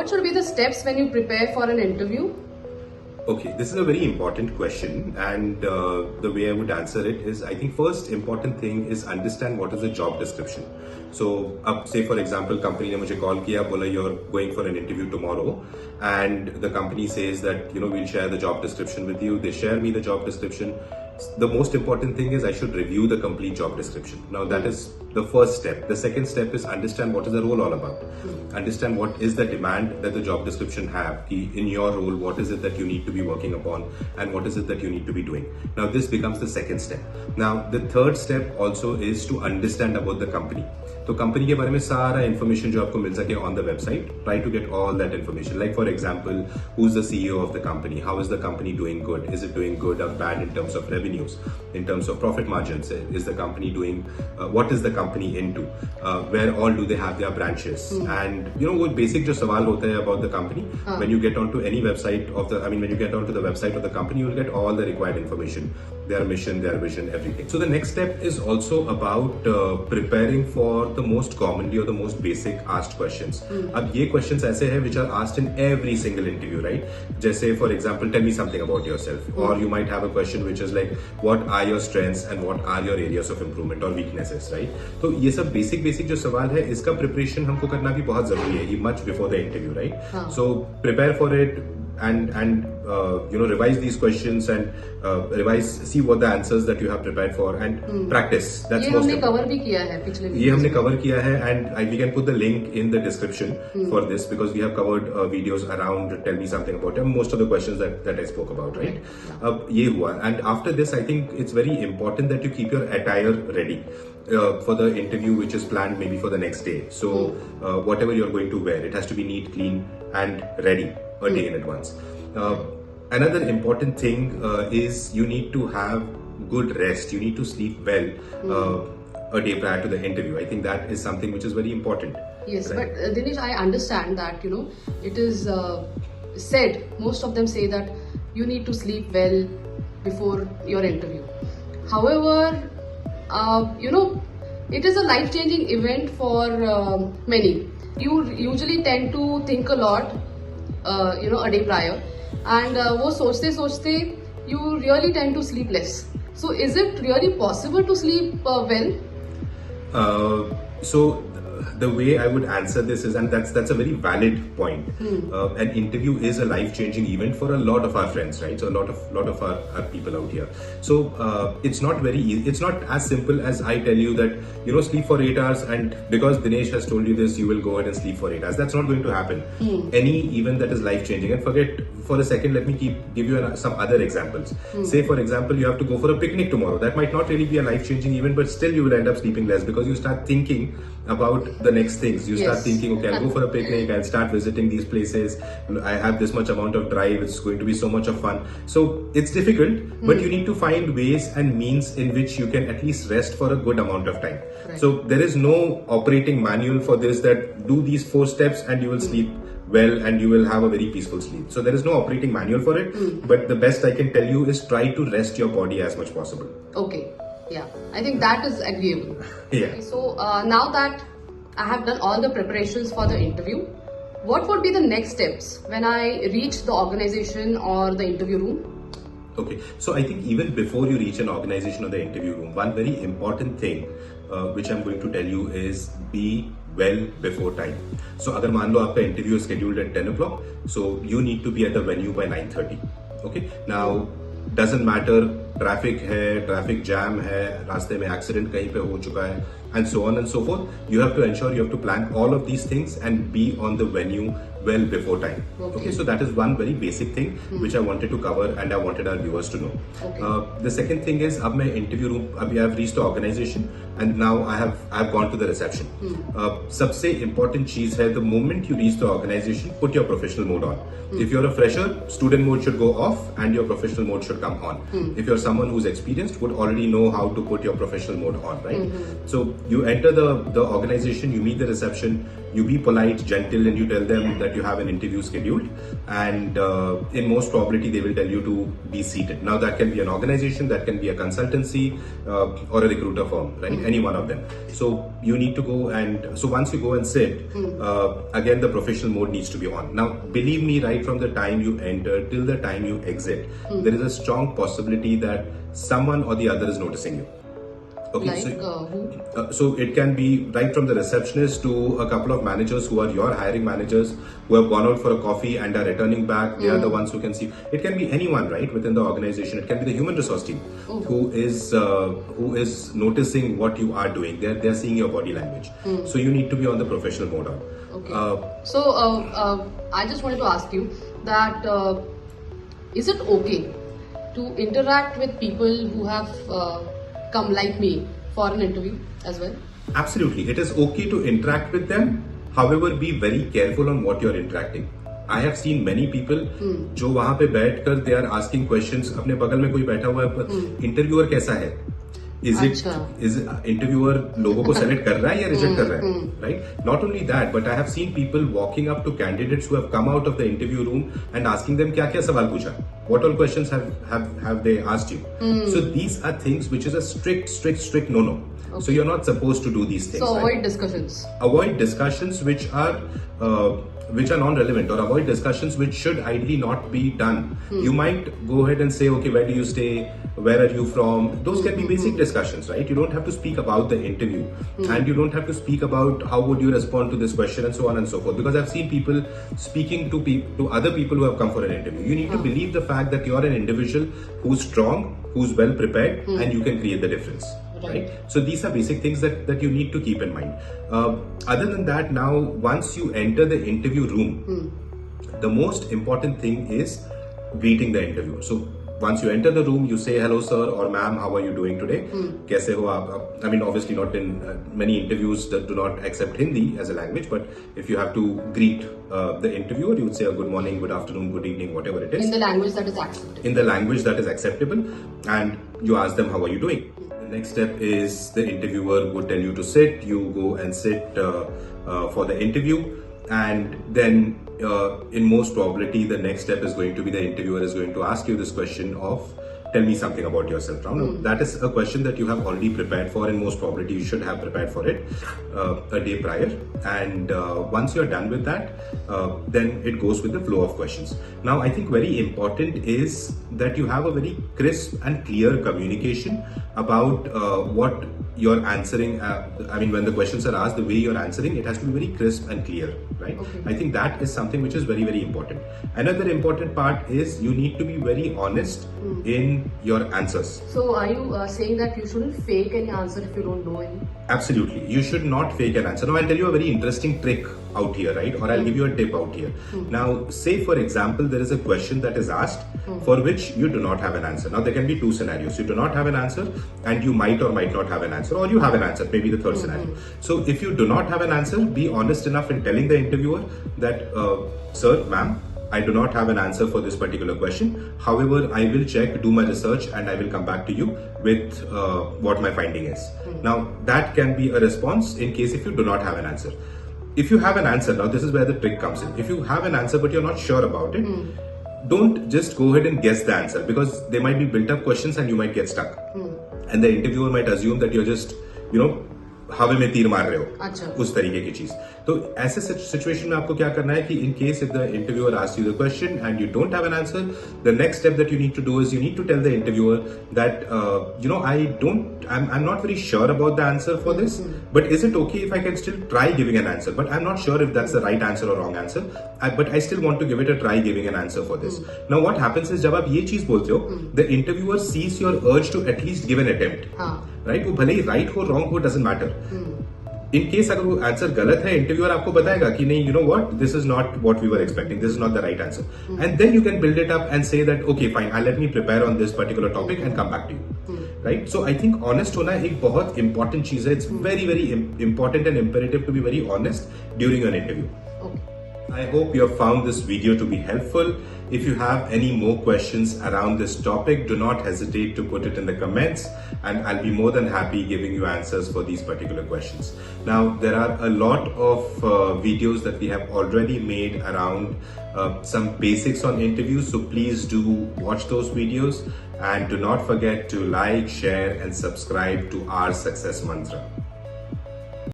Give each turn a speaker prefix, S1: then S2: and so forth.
S1: What should be the steps when you prepare for an interview?
S2: Okay, this is a very important question, and the way I would answer it is, I think first important thing is understand what is the job description. So, say for example, company ने मुझे call किया, बोला you're going for an interview tomorrow, and the company says that we'll share the job description with you. They share me the job description. The most important thing is I should review the complete job description. Now that is the first step. The second step is understand what is the role all about. Understand what is the demand that the job description have. In your role, what is it that you need to be working upon and what is it that you need to be doing. Now this becomes the second step. Now the third step also is to understand about the company. तो company के बारे में सारा information जो आपको मिल सके on the website, try to get all that information. Like for example, who is the CEO of the company, how is the company doing good, is it doing good और bad in terms of revenues, in terms of profit margins, is the company doing, what is the company into, where all do they have their branches, and वो basic जो सवाल होता है about the company. When you get on to any website of the, when you get on to the website of the company, you will get all the required information, their mission, their vision, everything. So the next step is also about preparing for the most commonly or the most basic asked questions. अब ये questions ऐसे हैं which are asked in every single interview, right? जैसे for example, tell me something about yourself, or you might have a question which is like, what are your strengths and what are your areas of improvement or weaknesses, right? तो ये सब basic जो सवाल है, इसका preparation हमको करना भी बहुत जरूरी है, much before the interview, right? So prepare for it. And revise these questions and see what the answers that you have prepared for and practice. That's
S1: ये हमने cover भी किया है पिछले
S2: ये हमने cover किया है, and we can put the link in the description for this, because we have covered videos around tell me something about most of the questions that I spoke about, right? अब ये हुआ, and after this I think it's very important that you keep your attire ready for the interview which is planned maybe for the next day. So whatever you're going to wear, it has to be neat, clean and ready a day in advance. Another important thing is you need to have good rest. You need to sleep well a day prior to the interview. I think that is something which is very important.
S1: Yes, right? But Dinesh, I understand that it is said, most of them say that you need to sleep well before your interview. However, it is a life-changing event for many. You usually tend to think a lot a day prior, and वो सोचते you really tend to sleep less. So is it really possible to sleep well?
S2: So the way I would answer this is, and that's a very valid point. An interview is a life-changing event for a lot of our friends, right? So a lot of our people out here. So it's not very easy. It's not as simple as I tell you that sleep for 8 hours, and because Dinesh has told you this, you will go ahead and sleep for 8 hours. That's not going to happen. Any event that is life-changing, and forget for a second, let me give you some other examples. Say for example, you have to go for a picnic tomorrow. That might not really be a life-changing event, but still you will end up sleeping less, because you start thinking about the next things. You start thinking, okay, I'll go for a picnic, I'll start visiting these places, I have this much amount of drive, it's going to be so much of fun. So it's difficult, but you need to find ways and means in which you can at least rest for a good amount of time. Right. So there is no operating manual for this, that do these 4 steps and you will sleep well and you will have a very peaceful sleep. So there is no operating manual for it, but the best I can tell you is try to rest your body as much possible.
S1: Okay. Yeah, I think that is agreeable.
S2: Yeah.
S1: Okay, so now that I have done all the preparations for the interview, what would be the next steps when I reach the organization or the interview room?
S2: Okay, so I think even before you reach an organization or the interview room, one very important thing which I'm going to tell you is be well before time. So अगर मान लो आपका interview is scheduled at 10 o'clock, so you need to be at the venue by 9:30. Okay, now doesn't matter traffic है, traffic jam है, रास्ते में accident कहीं पे हो चुका है, and so on and so forth. You have to ensure, you have to plan all of these things and be on the venue well before time. Okay, so that is one very basic thing which I wanted to cover and I wanted our viewers to know. The second thing is, अब मैं interview room, अभी I have reached the organization and now I have gone to the reception. सबसे important चीज है, the moment you reach the organization, put your professional mode on. If you're a fresher, student mode should go off and your professional mode should come on. If you're someone who's experienced would already know how to put your professional mode on, right? So you enter the organization, you meet the reception, you be polite, gentle, and you tell them that you have an interview scheduled, and in most probability they will tell you to be seated. Now that can be an organization, that can be a consultancy, or a recruiter firm, right? Any one of them. So you need to go, and so once you go and sit, again the professional mode needs to be on. Now believe me, right from the time you enter till the time you exit, there is a strong possibility that someone or the other is noticing you. Okay,
S1: like
S2: who? So it can be right from the receptionist to a couple of managers who are your hiring managers, who have gone out for a coffee and are returning back. They are the ones who can see. It can be anyone, right, within the organization. It can be the human resource team who is noticing what you are doing. They're seeing your body language. So you need to be on the professional mode on.
S1: Okay. I just wanted to ask you that is it okay to interact with people who have come like me for an interview as well?
S2: Absolutely. It is okay to interact with them. However, be very careful on what you're interacting. I have seen many people जो वहाँ पे बैठकर they are asking questions. अपने बगल में कोई बैठा हुआ है, इंटरव्यूअर कैसा है? Is interviewer लोगों को select कर रहा है या reject कर रहा है? Right? Not only that, but I have seen people walking up to candidates who have come out of the interview room and asking them क्या क्या सवाल पूछा? What all questions have they asked you? So these are things which is a strict no. Okay. So you're not supposed to do these things.
S1: So avoid
S2: right?
S1: discussions.
S2: Avoid discussions which are non-relevant, or avoid discussions which should ideally not be done. You might go ahead and say, okay, where do you stay? Where are you from? Those can be basic discussions, right? You don't have to speak about the interview, and you don't have to speak about how would you respond to this question and so on and so forth. Because I've seen people speaking to other people who have come for an interview. You need to believe the fact that you're an individual who's strong, who's well prepared, and you can create the difference. Right? So these are basic things that you need to keep in mind. Other than that, now once you enter the interview room, the most important thing is greeting the interviewer. So once you enter the room, you say, hello sir or ma'am, how are you doing today? Kaise ho aap? I mean, obviously not in many interviews that do not accept Hindi as a language, but if you have to greet the interviewer, you would say a good morning, good afternoon, good evening, whatever it is.
S1: In the language that is acceptable.
S2: In the language that is acceptable, and you ask them, how are you doing? The next step is the interviewer would tell you to sit. You go and sit for the interview, and then in most probability the next step is going to be the interviewer is going to ask you this question of, tell me something about yourself. Now, that is a question that you have already prepared for. In most probability you should have prepared for it a day prior, and once you're done with that, then it goes with the flow of questions. Now I think very important is that you have a very crisp and clear communication about what you're answering. I mean, when the questions are asked, the way you're answering, it has to be very crisp and clear, right? Okay. I think that is something which is very, very important. Another important part is you need to be very honest in your answers.
S1: So are you saying that you shouldn't fake any answer if you don't know any?
S2: Absolutely. You should not fake an answer. Now I'll tell you a very interesting trick out here, right? Or I'll give you a tip out here. Now, say for example, there is a question that is asked for which you do not have an answer. Now there can be two scenarios. You do not have an answer, and you might or might not have an answer, or you have an answer, maybe the third scenario. So if you do not have an answer, be honest enough in telling the interviewer that, sir, ma'am, I do not have an answer for this particular question. However, I will check, do my research, and I will come back to you with what my finding is. Now, that can be a response in case if you do not have an answer. If you have an answer, now this is where the trick comes in. If you have an answer but you're not sure about it, don't just go ahead and guess the answer, because they might be built up questions and you might get stuck. And the interviewer might assume that you're just, हवा में तीर मार रहे हो, उस तरीके की चीज. तो ऐसे सिचुएशन में आपको क्या करना है कि in case if the interviewer asks you the question and you don't have an answer, the next step that you need to do is you need to tell the interviewer that I'm not very sure about the answer for this, but is it okay if I can still try giving an answer? But I'm not sure if that's the right answer or wrong answer, but I still want to give it a try giving an answer for this. Now what happens is जब आप ये चीज बोलते हो, the interviewer sees your urge to at least give an attempt. Right, वो भले ही right हो wrong हो, डजंट मैटर. इन केस अगर वो आंसर गलत है, इंटरव्यूअर आपको बताएगा कि नहीं, you know what, this is not what we were expecting, this is not the right answer, and then you can build it up and say that okay fine, I let me prepare on this particular topic and come back to you. Right, so I think honest होना एक बहुत important चीज है. It's very very important and imperative to be very honest during an interview. I hope you have found this video to be helpful. If you have any more questions around this topic, do not hesitate to put it in the comments, and I'll be more than happy giving you answers for these particular questions. Now, there are a lot of videos that we have already made around some basics on interviews, so please do watch those videos, and do not forget to like, share and subscribe to Our Success Mantra.